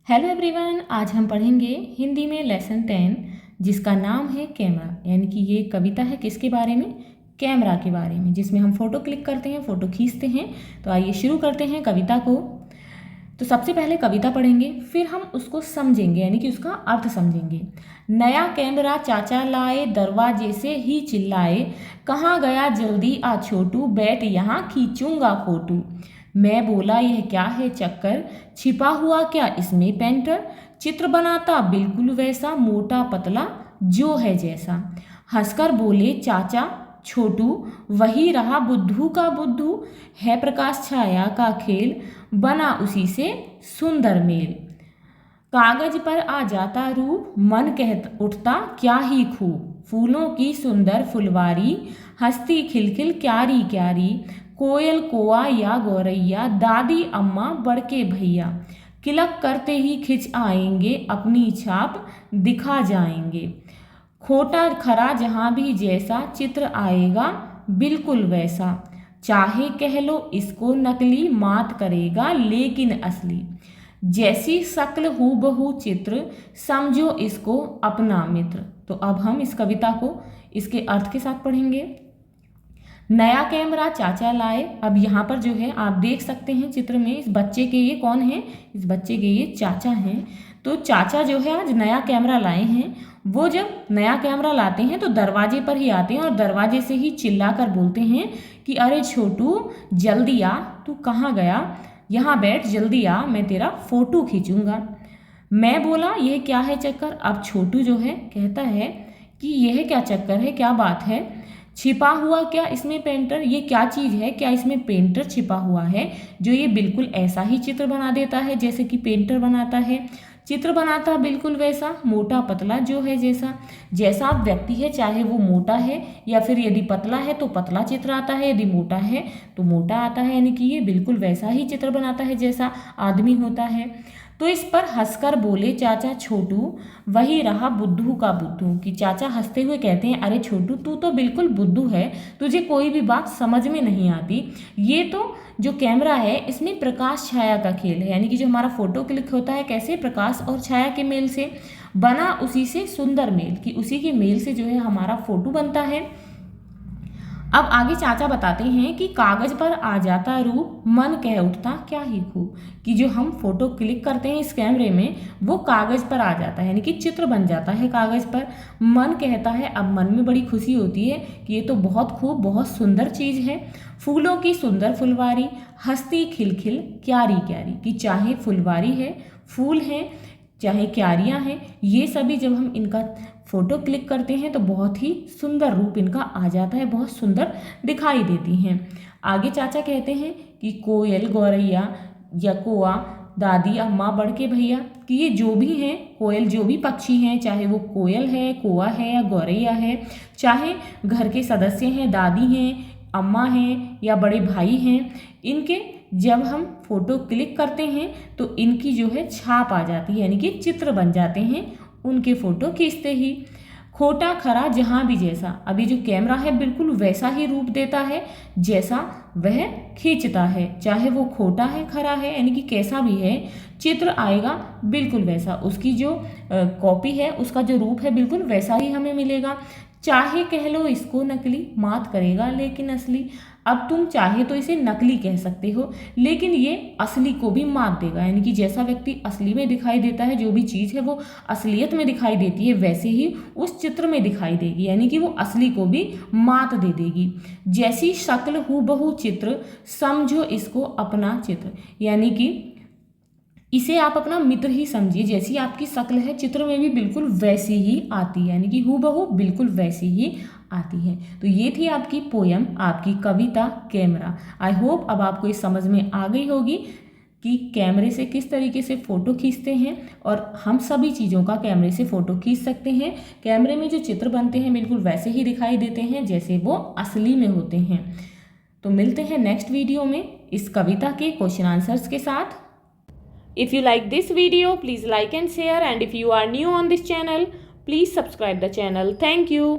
Hello everyone, आज हम पढ़ेंगे हिंदी में लेसन 10 जिसका नाम है कैमरा। यानी कि ये कविता है किसके बारे में? कैमरा के बारे में, जिसमें हम फ़ोटो क्लिक करते हैं, फ़ोटो खींचते हैं। तो आइए शुरू करते हैं कविता को। तो सबसे पहले कविता पढ़ेंगे, फिर हम उसको समझेंगे, यानी कि उसका अर्थ समझेंगे। नया कैमरा चाचा लाए, दरवाजे से ही चिल्लाए, कहाँ गया जल्दी आ छोटू, बैठ यहाँ खींचूंगा फोटो। मैं बोला यह क्या है चक्कर, छिपा हुआ क्या इसमें पेंटर, चित्र बनाता बिल्कुल वैसा, मोटा पतला जो है जैसा। हंसकर बोले चाचा छोटू, वही रहा बुद्धू का बुद्धू, है प्रकाश छाया का खेल, बना उसी से सुंदर मेल। कागज पर आ जाता रूप, मन कह उठता क्या ही खूब, फूलों की सुंदर फुलवारी, हंसती खिलखिल क्यारी क्यारी, कोयल कोआ या गौरैया, दादी अम्मा बड़के भैया, किलक करते ही खिंच आएंगे, अपनी छाप दिखा जाएंगे। खोटा खरा जहाँ भी जैसा, चित्र आएगा बिल्कुल वैसा, चाहे कह लो इसको नकली, मात करेगा लेकिन असली। जैसी शक्ल हूबहू चित्र, समझो इसको अपना मित्र। तो अब हम इस कविता को इसके अर्थ के साथ पढ़ेंगे। नया कैमरा चाचा लाए। अब यहाँ पर जो है आप देख सकते हैं चित्र में, इस बच्चे के ये कौन है? इस बच्चे के ये चाचा हैं। तो चाचा जो है आज नया कैमरा लाए हैं। वो जब नया कैमरा लाते हैं तो दरवाजे पर ही आते हैं और दरवाजे से ही चिल्ला कर बोलते हैं कि अरे छोटू जल्दी आ, तू कहाँ गया, यहाँ बैठ जल्दी आ, मैं तेरा फोटो खींचूंगा। मैं बोला यह क्या है चक्कर। अब छोटू जो है कहता है कि यह क्या चक्कर है, क्या बात है, छिपा हुआ क्या इसमें पेंटर, ये क्या चीज़ है, क्या इसमें पेंटर छिपा हुआ है जो ये बिल्कुल ऐसा ही चित्र बना देता है जैसे कि पेंटर बनाता है। चित्र बनाता बिल्कुल वैसा, मोटा पतला जो है जैसा। जैसा आप व्यक्ति है, चाहे वो मोटा है या फिर यदि पतला है तो पतला चित्र आता है, यदि मोटा है तो मोटा आता है। यानी कि ये बिल्कुल वैसा ही चित्र बनाता है जैसा आदमी होता है। तो इस पर हंसकर बोले चाचा छोटू, वही रहा बुद्धू का बुद्धू। कि चाचा हंसते हुए कहते हैं अरे छोटू तू तो बिल्कुल बुद्धू है, तुझे कोई भी बात समझ में नहीं आती। ये तो जो कैमरा है इसमें प्रकाश छाया का खेल है। यानी कि जो हमारा फोटो क्लिक होता है कैसे, प्रकाश और छाया के मेल से, बना उसी से सुंदर मेल, कि उसी के मेल से जो है हमारा फोटो बनता है। अब आगे चाचा बताते हैं कि कागज पर आ जाता रूप, मन कह उठता क्या ही खूब। कि जो हम फोटो क्लिक करते हैं इस कैमरे में वो कागज पर आ जाता है, यानी कि चित्र बन जाता है कागज पर। मन कहता है, अब मन में बड़ी खुशी होती है कि ये तो बहुत खूब, बहुत सुंदर चीज़ है। फूलों की सुंदर फुलवारी, हंसती खिलखिल क्यारी क्यारी। कि चाहे फुलवारी है, फूल हैं, चाहे क्यारियाँ हैं, ये सभी जब हम इनका फ़ोटो क्लिक करते हैं तो बहुत ही सुंदर रूप इनका आ जाता है, बहुत सुंदर दिखाई देती हैं। आगे चाचा कहते हैं कि कोयल गौरैया या कोआ, दादी अम्मा बड़के भैया, कि ये जो भी हैं, कोयल जो भी पक्षी हैं, चाहे वो कोयल है, कोआ है या गौरैया है, चाहे घर के सदस्य हैं, दादी हैं, अम्मा हैं या बड़े भाई हैं, इनके जब हम फोटो क्लिक करते हैं तो इनकी जो है छाप आ जाती है, यानी कि चित्र बन जाते हैं उनके फ़ोटो खींचते ही। खोटा खरा जहाँ भी जैसा। अभी जो कैमरा है बिल्कुल वैसा ही रूप देता है जैसा वह खींचता है, चाहे वो खोटा है खरा है, यानी कि कैसा भी है, चित्र आएगा बिल्कुल वैसा। उसकी जो कॉपी है, उसका जो रूप है बिल्कुल वैसा ही हमें मिलेगा। चाहे कह लो इसको नकली, मात करेगा लेकिन असली। अब तुम चाहे तो इसे नकली कह सकते हो, लेकिन ये असली को भी मात देगा। यानी कि जैसा व्यक्ति असली में दिखाई देता है, जो भी चीज़ है वो असलियत में दिखाई देती है, वैसे ही उस चित्र में दिखाई देगी, यानी कि वो असली को भी मात दे देगी। जैसी शक्ल हूबहू चित्र, समझो इसको अपना चित्र। यानी कि इसे आप अपना मित्र ही समझिए, जैसी आपकी शक्ल है चित्र में भी बिल्कुल वैसी ही आती है, यानी कि हूबहू बिल्कुल वैसी ही आती है। तो ये थी आपकी पोयम, आपकी कविता कैमरा। आई होप अब आपको ये समझ में आ गई होगी कि कैमरे से किस तरीके से फ़ोटो खींचते हैं, और हम सभी चीज़ों का कैमरे से फ़ोटो खींच सकते हैं। कैमरे में जो चित्र बनते हैं बिल्कुल वैसे ही दिखाई देते हैं जैसे वो असली में होते हैं। तो मिलते हैं नेक्स्ट वीडियो में इस कविता के क्वेश्चन आंसर्स के साथ। If you like this video, please like and share, and if you are new on this channel, please subscribe the channel. Thank you.